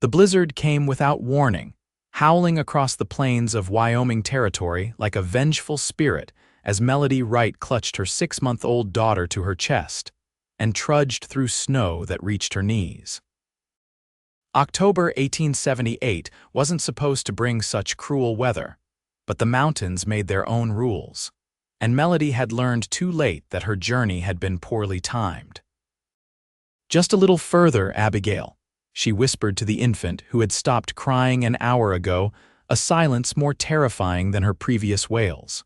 The blizzard came without warning, howling across the plains of Wyoming Territory like a vengeful spirit as Melody Wright clutched her 6-month-old daughter to her chest and trudged through snow that reached her knees. October 1878 wasn't supposed to bring such cruel weather, but the mountains made their own rules, and Melody had learned too late that her journey had been poorly timed. "Just a little further, Abigail," she whispered to the infant who had stopped crying an hour ago, a silence more terrifying than her previous wails.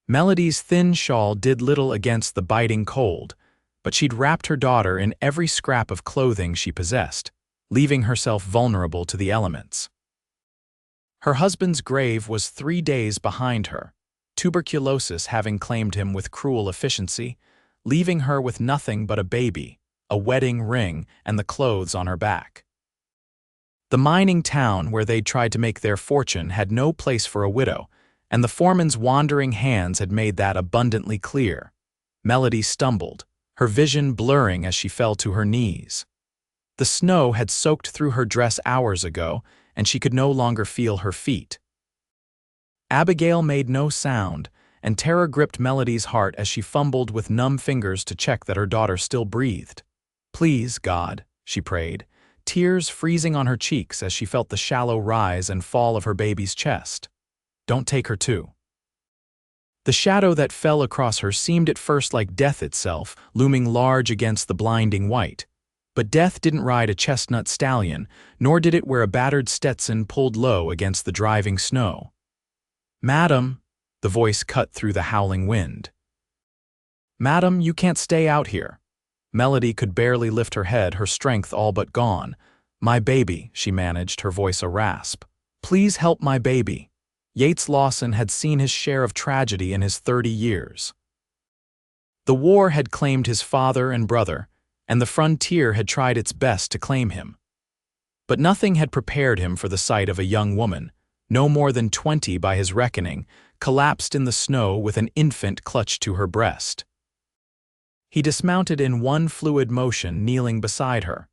Melody's thin shawl did little against the biting cold, but she'd wrapped her daughter in every scrap of clothing she possessed, leaving herself vulnerable to the elements. Her husband's grave was 3 days behind her, tuberculosis having claimed him with cruel efficiency, leaving her with nothing but a baby, a wedding ring, and the clothes on her back. The mining town where they'd tried to make their fortune had no place for a widow, and the foreman's wandering hands had made that abundantly clear. Melody stumbled, her vision blurring as she fell to her knees. The snow had soaked through her dress hours ago, and she could no longer feel her feet. Abigail made no sound, and terror gripped Melody's heart as she fumbled with numb fingers to check that her daughter still breathed. "Please, God," she prayed, tears freezing on her cheeks as she felt the shallow rise and fall of her baby's chest. "Don't take her too." The shadow that fell across her seemed at first like death itself, looming large against the blinding white. But death didn't ride a chestnut stallion, nor did it wear a battered Stetson pulled low against the driving snow. "Madam," the voice cut through the howling wind. "Madam, you can't stay out here." Melody could barely lift her head, her strength all but gone. "My baby," she managed, her voice a rasp. "Please help my baby." Yates Lawson had seen his share of tragedy in his 30 years. The war had claimed his father and brother, and the frontier had tried its best to claim him. But nothing had prepared him for the sight of a young woman, no more than 20 by his reckoning, collapsed in the snow with an infant clutched to her breast. He dismounted in one fluid motion, kneeling beside her.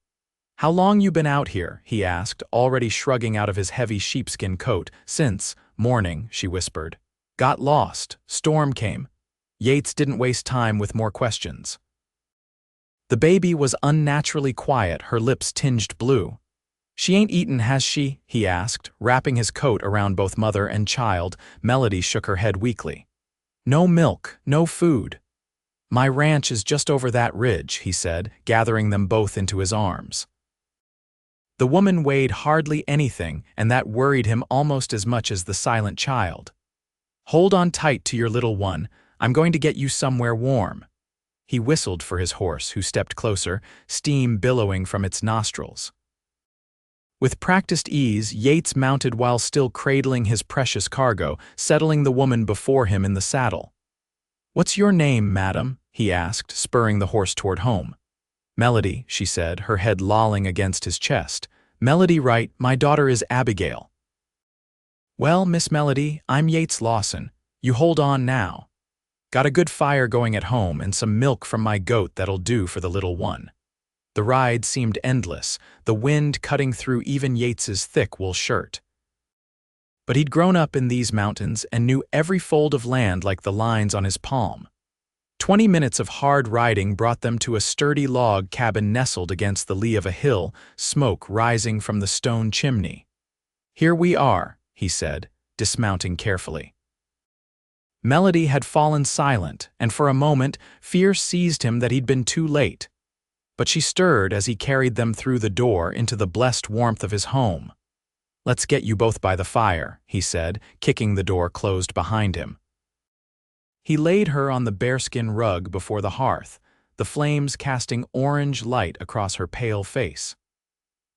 "How long you been out here?" he asked, already shrugging out of his heavy sheepskin coat. "Since morning," she whispered. "Got lost. Storm came." Yates didn't waste time with more questions. The baby was unnaturally quiet, her lips tinged blue. "She ain't eaten, has she?" he asked, wrapping his coat around both mother and child. Melody shook her head weakly. "No milk, no food." "My ranch is just over that ridge," he said, gathering them both into his arms. The woman weighed hardly anything, and that worried him almost as much as the silent child. "Hold on tight to your little one. I'm going to get you somewhere warm." He whistled for his horse, who stepped closer, steam billowing from its nostrils. With practiced ease, Yates mounted while still cradling his precious cargo, settling the woman before him in the saddle. "What's your name, madam?" he asked, spurring the horse toward home. "Melody," she said, her head lolling against his chest. "Melody Wright, my daughter is Abigail." "Well, Miss Melody, I'm Yates Lawson. You hold on now. Got a good fire going at home and some milk from my goat that'll do for the little one." The ride seemed endless, the wind cutting through even Yates's thick wool shirt. But he'd grown up in these mountains and knew every fold of land like the lines on his palm. 20 minutes of hard riding brought them to a sturdy log cabin nestled against the lee of a hill, smoke rising from the stone chimney. "Here we are," he said, dismounting carefully. Melody had fallen silent, and for a moment, fear seized him that he'd been too late. But she stirred as he carried them through the door into the blessed warmth of his home. "Let's get you both by the fire," he said, kicking the door closed behind him. He laid her on the bearskin rug before the hearth, the flames casting orange light across her pale face.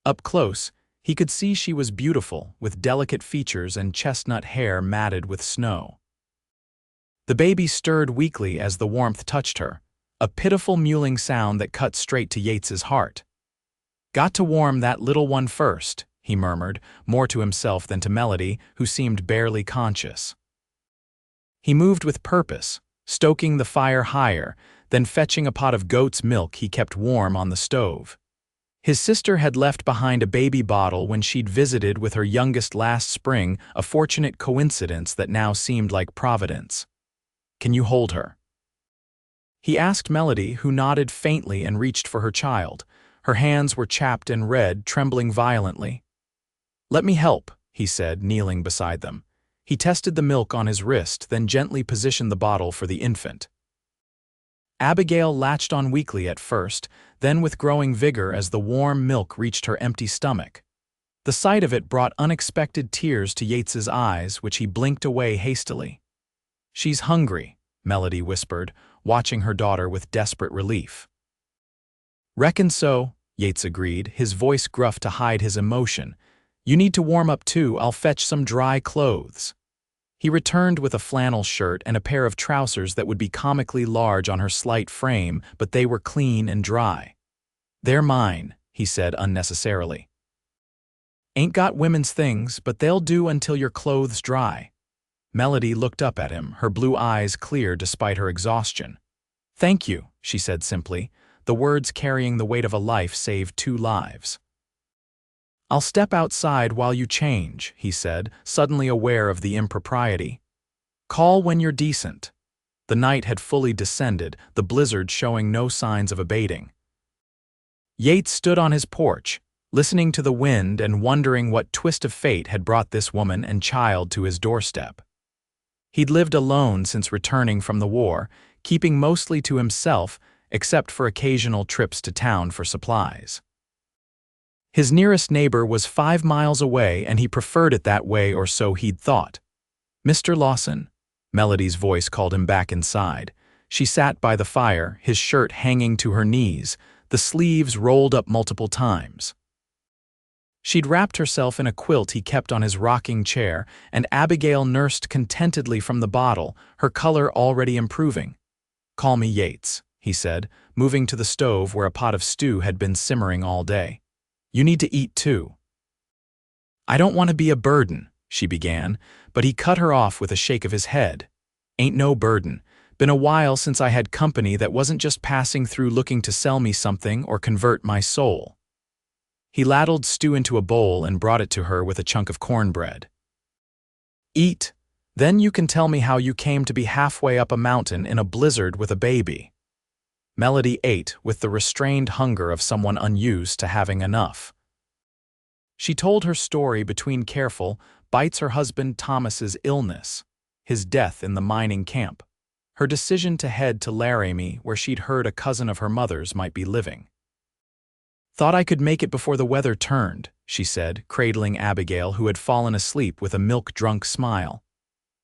Up close, he could see she was beautiful, with delicate features and chestnut hair matted with snow. The baby stirred weakly as the warmth touched her, a pitiful mewling sound that cut straight to Yates's heart. "Got to warm that little one first," he murmured, more to himself than to Melody, who seemed barely conscious. He moved with purpose, stoking the fire higher, then fetching a pot of goat's milk he kept warm on the stove. His sister had left behind a baby bottle when she'd visited with her youngest last spring, a fortunate coincidence that now seemed like providence. "Can you hold her?" He asked Melody, who nodded faintly and reached for her child. Her hands were chapped and red, trembling violently. "Let me help," he said, kneeling beside them. He tested the milk on his wrist, then gently positioned the bottle for the infant. Abigail latched on weakly at first, then with growing vigor as the warm milk reached her empty stomach. The sight of it brought unexpected tears to Yates's eyes, which he blinked away hastily. "She's hungry," Melody whispered, watching her daughter with desperate relief. "Reckon so," Yates agreed, his voice gruff to hide his emotion. "You need to warm up too. I'll fetch some dry clothes." He returned with a flannel shirt and a pair of trousers that would be comically large on her slight frame, but they were clean and dry. "They're mine," he said unnecessarily. "Ain't got women's things, but they'll do until your clothes dry." Melody looked up at him, her blue eyes clear despite her exhaustion. "Thank you," she said simply, the words carrying the weight of a life saved 2 lives. "I'll step outside while you change," he said, suddenly aware of the impropriety. "Call when you're decent." The night had fully descended, the blizzard showing no signs of abating. Yates stood on his porch, listening to the wind and wondering what twist of fate had brought this woman and child to his doorstep. He'd lived alone since returning from the war, keeping mostly to himself, except for occasional trips to town for supplies. His nearest neighbor was 5 miles away, and he preferred it that way, or so he'd thought. "Mr. Lawson," Melody's voice called him back inside. She sat by the fire, his shirt hanging to her knees, the sleeves rolled up multiple times. She'd wrapped herself in a quilt he kept on his rocking chair, and Abigail nursed contentedly from the bottle, her color already improving. "Call me Yates," he said, moving to the stove where a pot of stew had been simmering all day. "You need to eat too." "I don't want to be a burden," she began, but he cut her off with a shake of his head. "Ain't no burden. Been a while since I had company that wasn't just passing through looking to sell me something or convert my soul." He ladled stew into a bowl and brought it to her with a chunk of cornbread. "Eat, then you can tell me how you came to be halfway up a mountain in a blizzard with a baby." Melody ate with the restrained hunger of someone unused to having enough. She told her story between careful bites: her husband Thomas's illness, his death in the mining camp, her decision to head to Laramie where she'd heard a cousin of her mother's might be living. "Thought I could make it before the weather turned," she said, cradling Abigail, who had fallen asleep with a milk-drunk smile.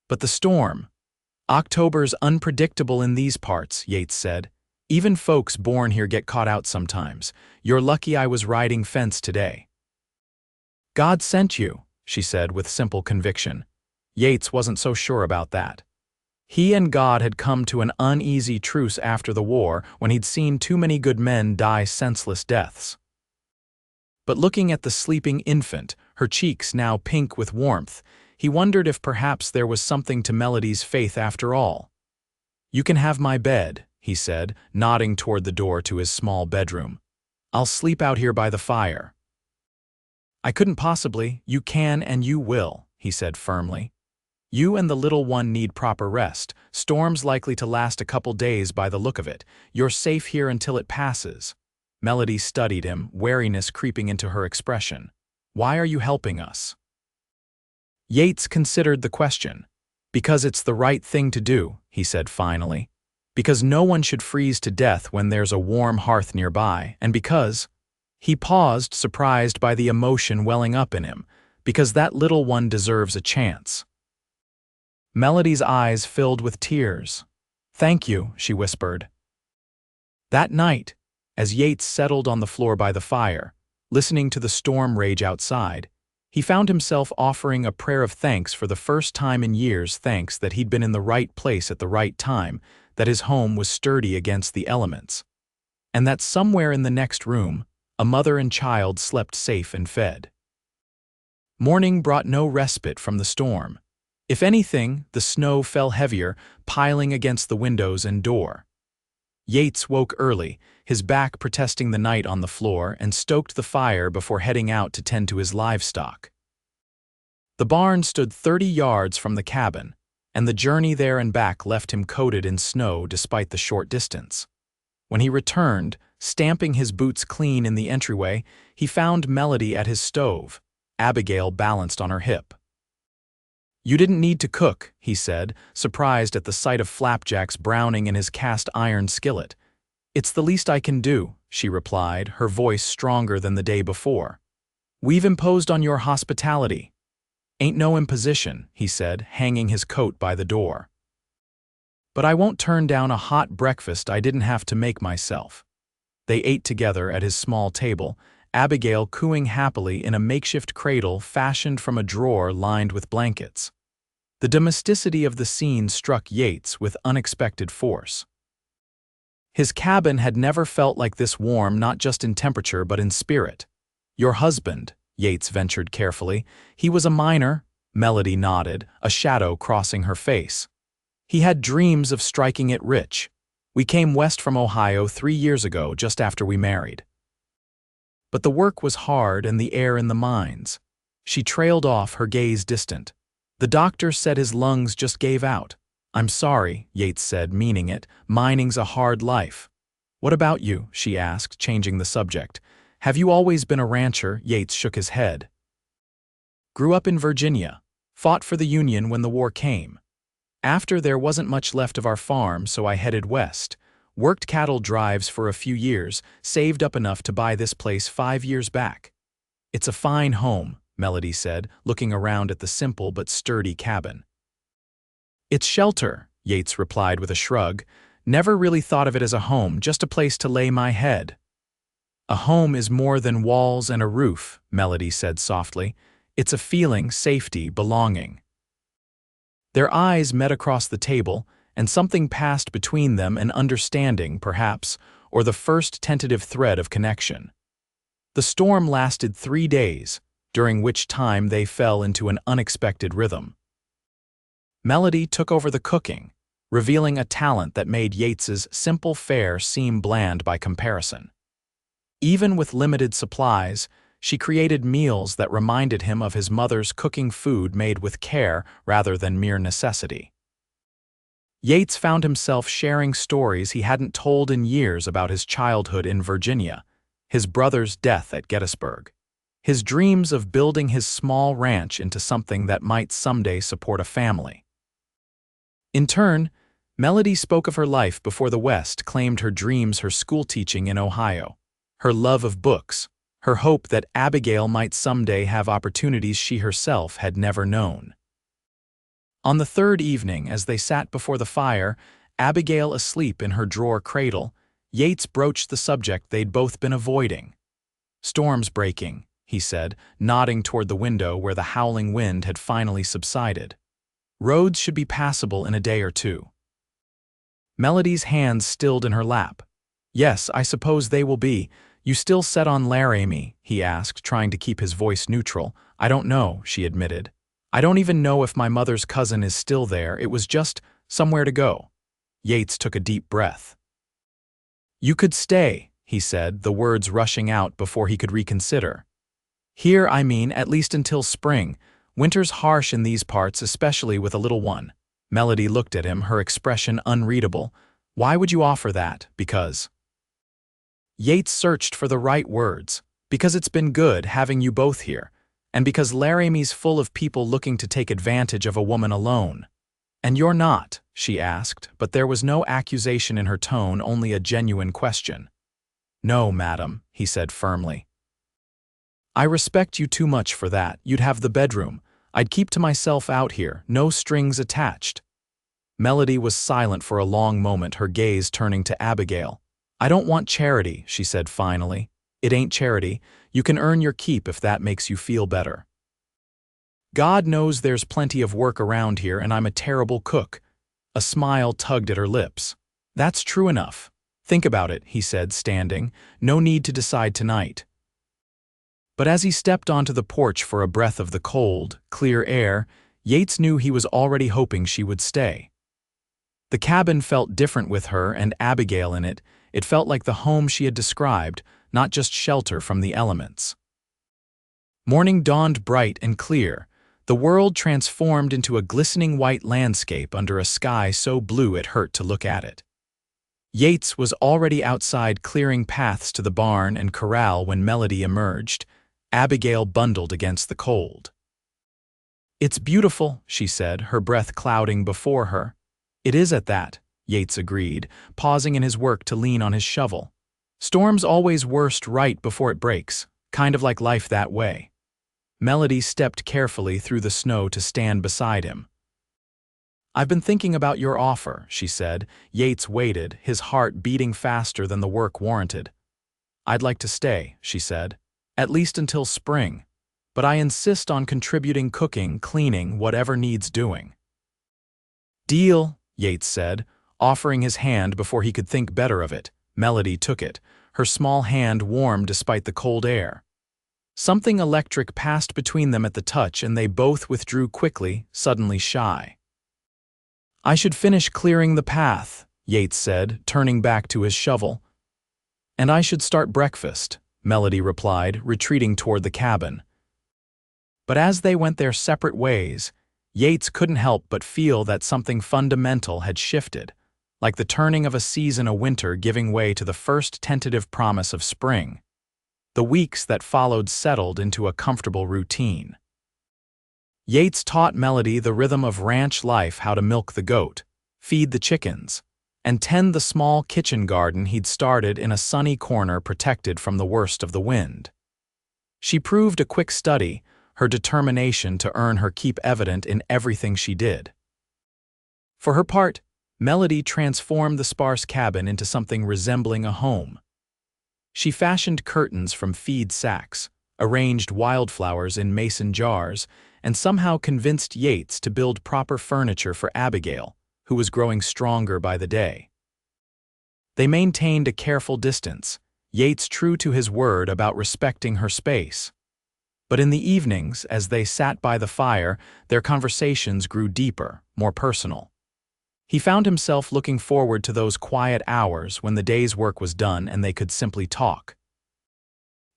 "But the storm. October's unpredictable in these parts," Yates said. "Even folks born here get caught out sometimes. You're lucky I was riding fence today." "God sent you," she said with simple conviction. Yates wasn't so sure about that. He and God had come to an uneasy truce after the war when he'd seen too many good men die senseless deaths. But looking at the sleeping infant, her cheeks now pink with warmth, he wondered if perhaps there was something to Melody's faith after all. "You can have my bed," he said, nodding toward the door to his small bedroom. "I'll sleep out here by the fire." "I couldn't possibly. You can and you will," he said firmly. "You and the little one need proper rest. Storm's likely to last a couple days by the look of it. You're safe here until it passes." Melody studied him, wariness creeping into her expression. "Why are you helping us?" Yates considered the question. "Because it's the right thing to do," he said finally. "Because no one should freeze to death when there's a warm hearth nearby, and because—" He paused, surprised by the emotion welling up in him. "Because that little one deserves a chance." Melody's eyes filled with tears. "Thank you," she whispered. That night, as Yates settled on the floor by the fire, listening to the storm rage outside, he found himself offering a prayer of thanks for the first time in years, thanks that he'd been in the right place at the right time, that his home was sturdy against the elements, and that somewhere in the next room, a mother and child slept safe and fed. Morning brought no respite from the storm. If anything, the snow fell heavier, piling against the windows and door. Yates woke early, his back protesting the night on the floor, and stoked the fire before heading out to tend to his livestock. The barn stood 30 yards from the cabin, and the journey there and back left him coated in snow despite the short distance. When he returned, stamping his boots clean in the entryway, he found Melody at his stove, Abigail balanced on her hip. "You didn't need to cook," he said, surprised at the sight of flapjacks browning in his cast-iron skillet. "It's the least I can do," she replied, her voice stronger than the day before. "We've imposed on your hospitality." "Ain't no imposition," he said, hanging his coat by the door. "But I won't turn down a hot breakfast I didn't have to make myself." They ate together at his small table, Abigail cooing happily in a makeshift cradle fashioned from a drawer lined with blankets. The domesticity of the scene struck Yates with unexpected force. His cabin had never felt like this warm, not just in temperature but in spirit. "Your husband," Yates ventured carefully. "He was a miner," Melody nodded, a shadow crossing her face. "He had dreams of striking it rich. We came west from Ohio 3 years ago, just after we married." But the work was hard and the air in the mines. She trailed off, her gaze distant. "The doctor said his lungs just gave out." "I'm sorry," Yates said, meaning it. "Mining's a hard life." "What about you?" she asked, changing the subject. "Have you always been a rancher?" Yates shook his head. "Grew up in Virginia. Fought for the Union when the war came. After, there wasn't much left of our farm, so I headed west. Worked cattle drives for a few years, saved up enough to buy this place 5 years back." "It's a fine home," Melody said, looking around at the simple but sturdy cabin. "It's shelter," Yates replied with a shrug. "Never really thought of it as a home, just a place to lay my head." "A home is more than walls and a roof," Melody said softly. "It's a feeling, safety, belonging." Their eyes met across the table, and something passed between them, an understanding, perhaps, or the first tentative thread of connection. The storm lasted 3 days, during which time they fell into an unexpected rhythm. Melody took over the cooking, revealing a talent that made Yates's simple fare seem bland by comparison. Even with limited supplies, she created meals that reminded him of his mother's cooking, food made with care rather than mere necessity. Yates found himself sharing stories he hadn't told in years about his childhood in Virginia, his brother's death at Gettysburg, his dreams of building his small ranch into something that might someday support a family. In turn, Melody spoke of her life before the West, claimed her dreams, her school teaching in Ohio, her love of books, her hope that Abigail might someday have opportunities she herself had never known. On the third evening, as they sat before the fire, Abigail asleep in her drawer cradle, Yates broached the subject they'd both been avoiding. "Storm's breaking," he said, nodding toward the window where the howling wind had finally subsided. "Roads should be passable in a day or two." Melody's hands stilled in her lap. "Yes, I suppose they will be. You still set on Laramie?" he asked, trying to keep his voice neutral. "I don't know," she admitted. "I don't even know if my mother's cousin is still there. It was just somewhere to go." Yates took a deep breath. "You could stay," he said, the words rushing out before he could reconsider. "Here, I mean, at least until spring. Winter's harsh in these parts, especially with a little one." Melody looked at him, her expression unreadable. "Why would you offer that? Because—" Yates searched for the right words. "Because it's been good having you both here. And because Laramie's full of people looking to take advantage of a woman alone." "And you're not?" she asked, but there was no accusation in her tone, only a genuine question. "No, madam," he said firmly. "I respect you too much for that. You'd have the bedroom. I'd keep to myself out here, no strings attached." Melody was silent for a long moment, her gaze turning to Abigail. "I don't want charity," she said finally. "It ain't charity. You can earn your keep if that makes you feel better. God knows there's plenty of work around here, and I'm a terrible cook." A smile tugged at her lips. "That's true enough. Think about it," he said, standing. "No need to decide tonight." But as he stepped onto the porch for a breath of the cold, clear air, Yates knew he was already hoping she would stay. The cabin felt different with her and Abigail in it, It felt like the home she had described, not just shelter from the elements. Morning dawned bright and clear, the world transformed into a glistening white landscape under a sky so blue it hurt to look at it. Yates was already outside clearing paths to the barn and corral when Melody emerged, Abigail bundled against the cold. "It's beautiful," she said, her breath clouding before her. "It is at that," Yates agreed, pausing in his work to lean on his shovel. "Storms always worst right before it breaks, kind of like life that way." Melody stepped carefully through the snow to stand beside him. "I've been thinking about your offer," she said. Yates waited, his heart beating faster than the work warranted. "I'd like to stay," she said, "at least until spring, but I insist on contributing cooking, cleaning, whatever needs doing." "Deal," Yates said, offering his hand before he could think better of it. Melody took it, her small hand warm despite the cold air. Something electric passed between them at the touch, and they both withdrew quickly, suddenly shy. "I should finish clearing the path," Yates said, turning back to his shovel. "And I should start breakfast," Melody replied, retreating toward the cabin. But as they went their separate ways, Yates couldn't help but feel that something fundamental had shifted, like the turning of a season of winter giving way to the first tentative promise of spring. The weeks that followed settled into a comfortable routine. Yates taught Melody the rhythm of ranch life, how to milk the goat, feed the chickens, and tend the small kitchen garden he'd started in a sunny corner protected from the worst of the wind. She proved a quick study, her determination to earn her keep evident in everything she did. For her part, Melody transformed the sparse cabin into something resembling a home. She fashioned curtains from feed sacks, arranged wildflowers in mason jars, and somehow convinced Yates to build proper furniture for Abigail, who was growing stronger by the day. They maintained a careful distance, Yates true to his word about respecting her space. But in the evenings, as they sat by the fire, their conversations grew deeper, more personal. He found himself looking forward to those quiet hours when the day's work was done and they could simply talk.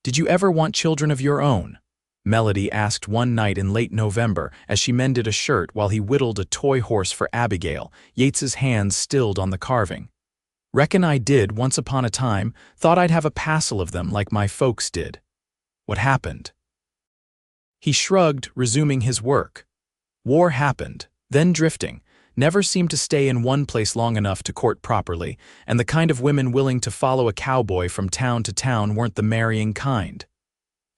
"Did you ever want children of your own?" Melody asked one night in late November as she mended a shirt while he whittled a toy horse for Abigail, Yates's hands stilled on the carving. "Reckon I did once upon a time, thought I'd have a passel of them like my folks did." "What happened?" He shrugged, resuming his work. "War happened, then drifting. Never seemed to stay in one place long enough to court properly, and the kind of women willing to follow a cowboy from town to town weren't the marrying kind."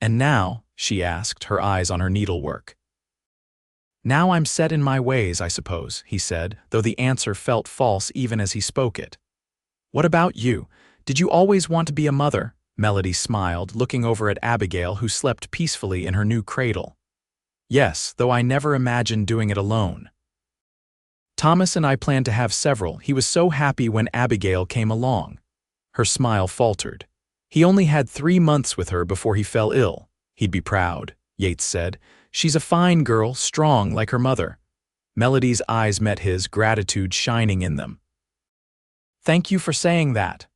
"And now?" she asked, her eyes on her needlework. "Now I'm set in my ways, I suppose," he said, though the answer felt false even as he spoke it. "What about you? Did you always want to be a mother?" Melody smiled, looking over at Abigail, who slept peacefully in her new cradle. "Yes, though I never imagined doing it alone. Thomas and I planned to have several. He was so happy when Abigail came along." Her smile faltered. "He only had 3 months with her before he fell ill. He'd be proud," Yates said. "She's a fine girl, strong like her mother." Melody's eyes met his, gratitude shining in them. "Thank you for saying that."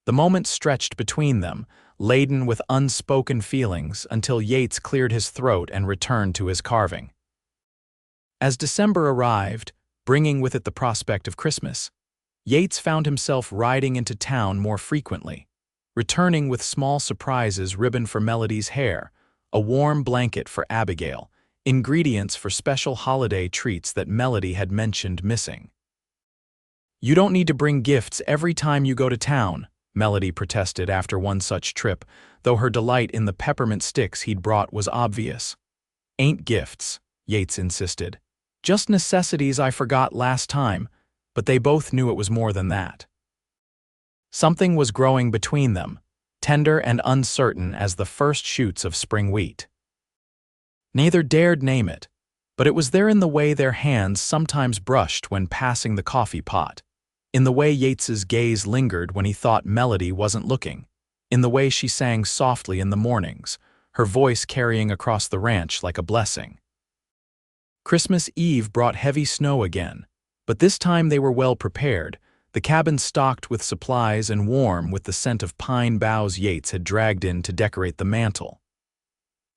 The moment stretched between them, laden with unspoken feelings, until Yates cleared his throat and returned to his carving. As December arrived, bringing with it the prospect of Christmas, Yates found himself riding into town more frequently, returning with small surprises: ribbon for Melody's hair, a warm blanket for Abigail, ingredients for special holiday treats that Melody had mentioned missing. "You don't need to bring gifts every time you go to town," Melody protested after one such trip, though her delight in the peppermint sticks he'd brought was obvious. "Ain't gifts," Yates insisted. "Just necessities I forgot last time," but they both knew it was more than that. Something was growing between them, tender and uncertain as the first shoots of spring wheat. Neither dared name it, but it was there in the way their hands sometimes brushed when passing the coffee pot, in the way Yates's gaze lingered when he thought Melody wasn't looking, in the way she sang softly in the mornings, her voice carrying across the ranch like a blessing. Christmas Eve brought heavy snow again, but this time they were well prepared, the cabin stocked with supplies and warm with the scent of pine boughs Yates had dragged in to decorate the mantel.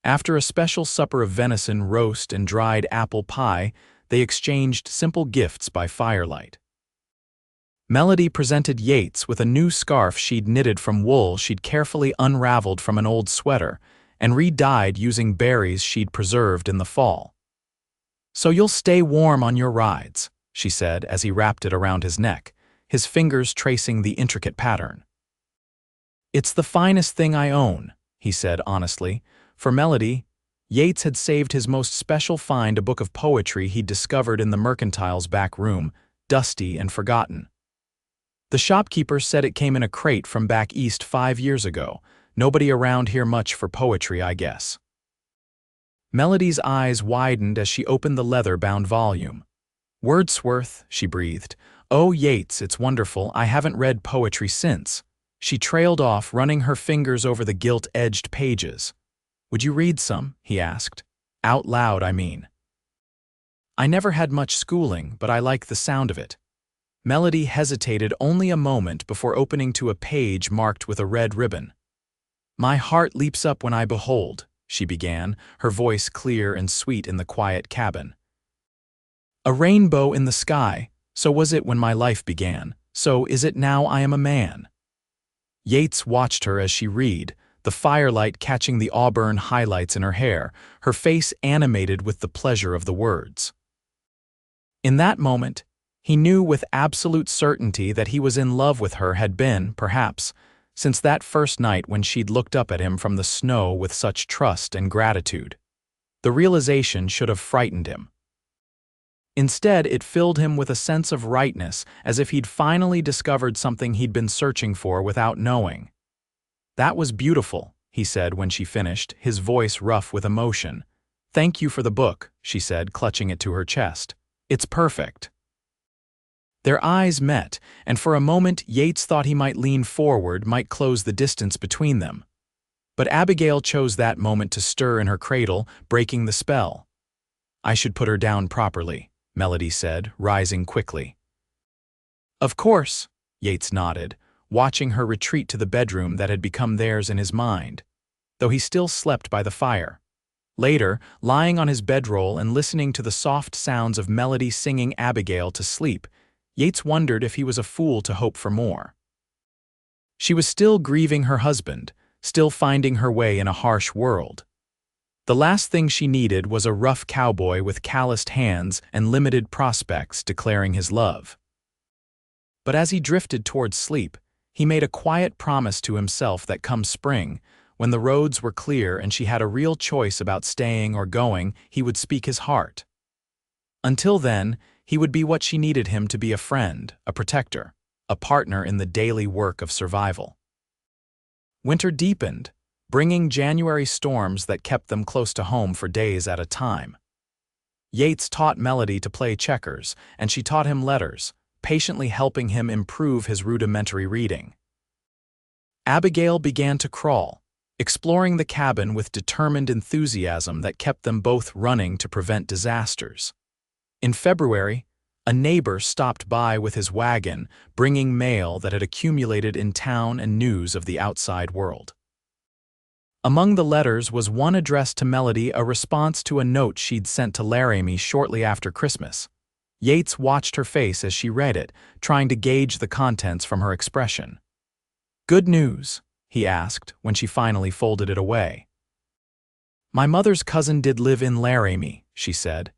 After a special supper of venison roast and dried apple pie, they exchanged simple gifts by firelight. Melody presented Yates with a new scarf she'd knitted from wool she'd carefully unraveled from an old sweater and re-dyed using berries she'd preserved in the fall. "So you'll stay warm on your rides," she said as he wrapped it around his neck, his fingers tracing the intricate pattern. "It's the finest thing I own," he said honestly. For Melody, Yates had saved his most special find, a book of poetry he'd discovered in the mercantile's back room, dusty and forgotten. "The shopkeeper said it came in a crate from back east 5 years ago. Nobody around here much for poetry, I guess." Melody's eyes widened as she opened the leather-bound volume. "Wordsworth," she breathed. "Oh, Yates, it's wonderful. I haven't read poetry since." She trailed off, running her fingers over the gilt-edged pages. "Would you read some?" he asked. "Out loud, I mean." "I never had much schooling, but I like the sound of it." Melody hesitated only a moment before opening to a page marked with a red ribbon. "My heart leaps up when I behold," she began, her voice clear and sweet in the quiet cabin. "A rainbow in the sky, so was it when my life began, so is it now I am a man." Yates watched her as she read, the firelight catching the auburn highlights in her hair, her face animated with the pleasure of the words. In that moment, he knew with absolute certainty that he was in love with her, had been, perhaps, since that first night when she'd looked up at him from the snow with such trust and gratitude. The realization should have frightened him. Instead, it filled him with a sense of rightness, as if he'd finally discovered something he'd been searching for without knowing. "That was beautiful," he said when she finished, his voice rough with emotion. "Thank you for the book," she said, clutching it to her chest. "It's perfect." Their eyes met, and for a moment Yates thought he might lean forward, might close the distance between them. But Abigail chose that moment to stir in her cradle, breaking the spell. "I should put her down properly," Melody said, rising quickly. "Of course," Yates nodded, watching her retreat to the bedroom that had become theirs in his mind, though he still slept by the fire. Later, lying on his bedroll and listening to the soft sounds of Melody singing Abigail to sleep, Yates wondered if he was a fool to hope for more. She was still grieving her husband, still finding her way in a harsh world. The last thing she needed was a rough cowboy with calloused hands and limited prospects declaring his love. But as he drifted towards sleep, he made a quiet promise to himself that come spring, when the roads were clear and she had a real choice about staying or going, he would speak his heart. Until then, he would be what she needed him to be: a friend, a protector, a partner in the daily work of survival. Winter deepened, bringing January storms that kept them close to home for days at a time. Yates taught Melody to play checkers, and she taught him letters, patiently helping him improve his rudimentary reading. Abigail began to crawl, exploring the cabin with determined enthusiasm that kept them both running to prevent disasters. In February, a neighbor stopped by with his wagon, bringing mail that had accumulated in town and news of the outside world. Among the letters was one addressed to Melody, a response to a note she'd sent to Laramie shortly after Christmas. Yates watched her face as she read it, trying to gauge the contents from her expression. "Good news?" he asked when she finally folded it away. "My mother's cousin did live in Laramie," she said,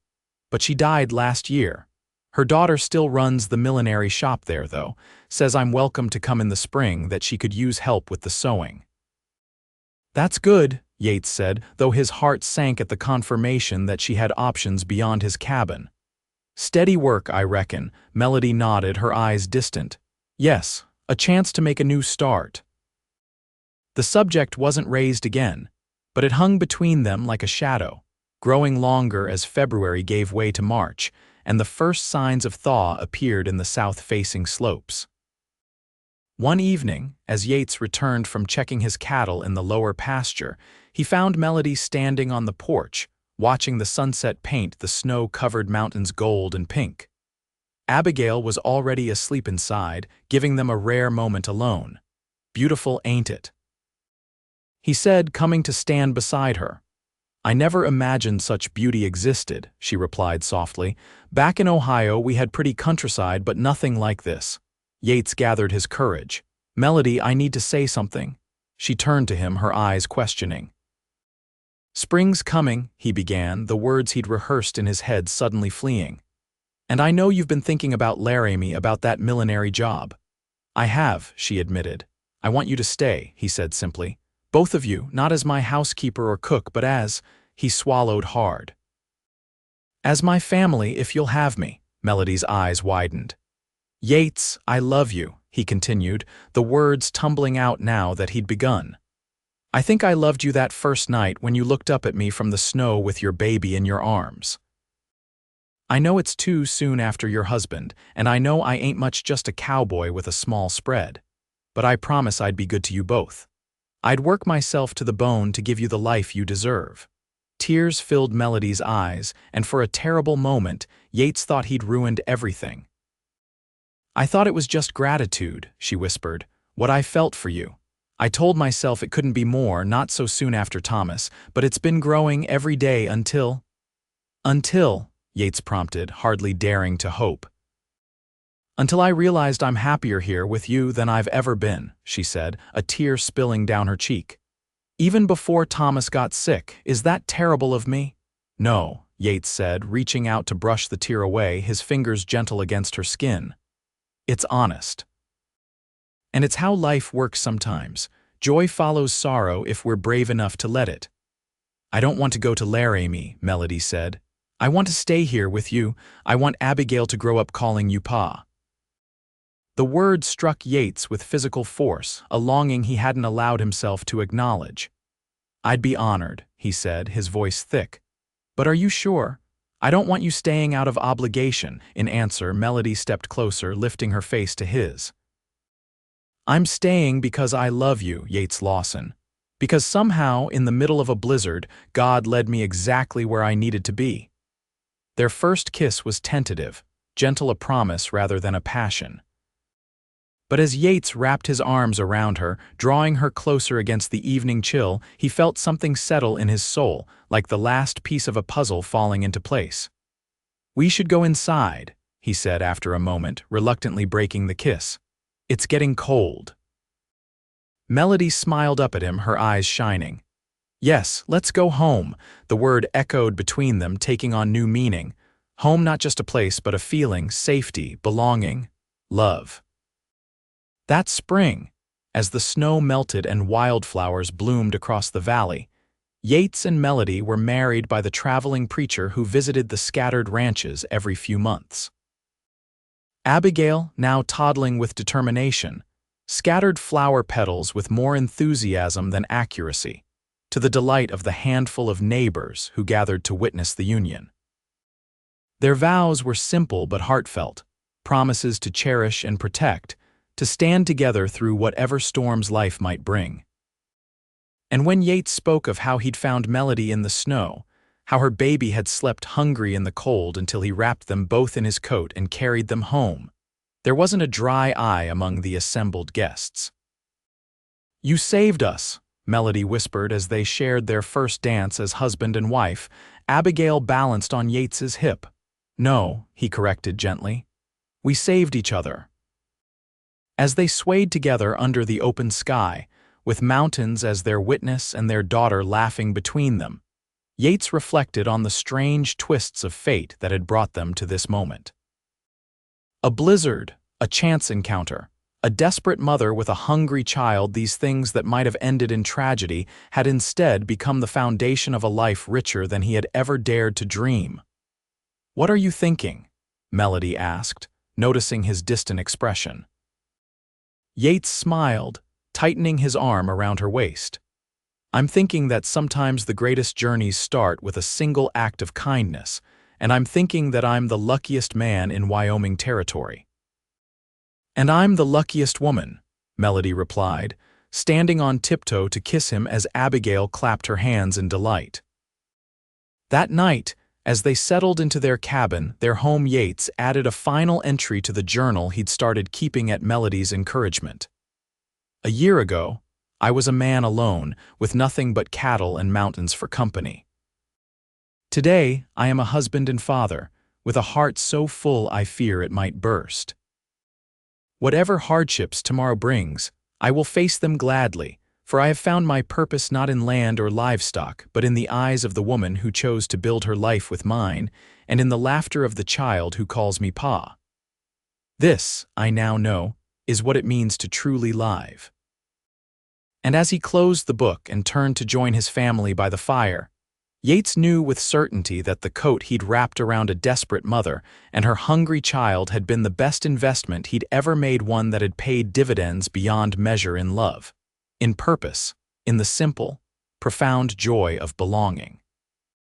"but she died last year. Her daughter still runs the millinery shop there, though, says I'm welcome to come in the spring, that she could use help with the sewing." "That's good," Yates said, though his heart sank at the confirmation that she had options beyond his cabin. "Steady work, I reckon," Melody nodded, her eyes distant. "Yes, a chance to make a new start." The subject wasn't raised again, but it hung between them like a shadow, growing longer as February gave way to March, and the first signs of thaw appeared in the south-facing slopes. One evening, as Yates returned from checking his cattle in the lower pasture, he found Melody standing on the porch, watching the sunset paint the snow-covered mountains gold and pink. Abigail was already asleep inside, giving them a rare moment alone. "Beautiful, ain't it?" he said, coming to stand beside her. "I never imagined such beauty existed," she replied softly. "Back in Ohio we had pretty countryside, but nothing like this." Yates gathered his courage. "Melody, I need to say something." She turned to him, her eyes questioning. "Spring's coming," he began, the words he'd rehearsed in his head suddenly fleeing. "And I know you've been thinking about Laramie, about that millinery job." "I have," she admitted. "I want you to stay," he said simply. "Both of you, not as my housekeeper or cook, but as—" he swallowed hard. "As my family, if you'll have me." Melody's eyes widened. "Yates, I love you," he continued, the words tumbling out now that he'd begun. "I think I loved you that first night when you looked up at me from the snow with your baby in your arms. I know it's too soon after your husband, and I know I ain't much, just a cowboy with a small spread. But I promise I'd be good to you both. I'd work myself to the bone to give you the life you deserve." Tears filled Melody's eyes, and for a terrible moment, Yates thought he'd ruined everything. "I thought it was just gratitude," she whispered, "what I felt for you. I told myself it couldn't be more, not so soon after Thomas, but it's been growing every day until—" "Until," Yates prompted, hardly daring to hope. "Until I realized I'm happier here with you than I've ever been," she said, a tear spilling down her cheek. "Even before Thomas got sick. Is that terrible of me?" "No," Yates said, reaching out to brush the tear away, his fingers gentle against her skin. "It's honest. And it's how life works sometimes. Joy follows sorrow if we're brave enough to let it." "I don't want to go to Laramie," Melody said. "I want to stay here with you. I want Abigail to grow up calling you Pa." The word struck Yates with physical force, a longing he hadn't allowed himself to acknowledge. "I'd be honored," he said, his voice thick. "But are you sure? I don't want you staying out of obligation." In answer, Melody stepped closer, lifting her face to his. "I'm staying because I love you, Yates Lawson. Because somehow, in the middle of a blizzard, God led me exactly where I needed to be." Their first kiss was tentative, gentle, a promise rather than a passion. But as Yates wrapped his arms around her, drawing her closer against the evening chill, he felt something settle in his soul, like the last piece of a puzzle falling into place. "We should go inside," he said after a moment, reluctantly breaking the kiss. "It's getting cold." Melody smiled up at him, her eyes shining. "Yes, let's go home." The word echoed between them, taking on new meaning. Home, not just a place, but a feeling, safety, belonging, love. That spring, as the snow melted and wildflowers bloomed across the valley, Yates and Melody were married by the traveling preacher who visited the scattered ranches every few months. Abigail, now toddling with determination, scattered flower petals with more enthusiasm than accuracy, to the delight of the handful of neighbors who gathered to witness the union. Their vows were simple but heartfelt, promises to cherish and protect, to stand together through whatever storms life might bring. And when Yates spoke of how he'd found Melody in the snow, how her baby had slept hungry in the cold until he wrapped them both in his coat and carried them home, there wasn't a dry eye among the assembled guests. "You saved us," Melody whispered as they shared their first dance as husband and wife. Abigail balanced on Yates's hip. "No," he corrected gently. "We saved each other." As they swayed together under the open sky, with mountains as their witness and their daughter laughing between them, Yates reflected on the strange twists of fate that had brought them to this moment. A blizzard, a chance encounter, a desperate mother with a hungry child, these things that might have ended in tragedy had instead become the foundation of a life richer than he had ever dared to dream. "What are you thinking?" Melody asked, noticing his distant expression. Yates smiled, tightening his arm around her waist. "I'm thinking that sometimes the greatest journeys start with a single act of kindness, and I'm thinking that I'm the luckiest man in Wyoming Territory." "And I'm the luckiest woman," Melody replied, standing on tiptoe to kiss him as Abigail clapped her hands in delight. That night, As they settled into their cabin, their home, Yates added a final entry to the journal he'd started keeping at Melody's encouragement. "A year ago, I was a man alone, with nothing but cattle and mountains for company. Today, I am a husband and father, with a heart so full I fear it might burst. Whatever hardships tomorrow brings, I will face them gladly, for I have found my purpose not in land or livestock, but in the eyes of the woman who chose to build her life with mine, and in the laughter of the child who calls me Pa. This, I now know, is what it means to truly live." And as he closed the book and turned to join his family by the fire, Yates knew with certainty that the coat he'd wrapped around a desperate mother and her hungry child had been the best investment he'd ever made, one that had paid dividends beyond measure in love, in purpose, in the simple, profound joy of belonging.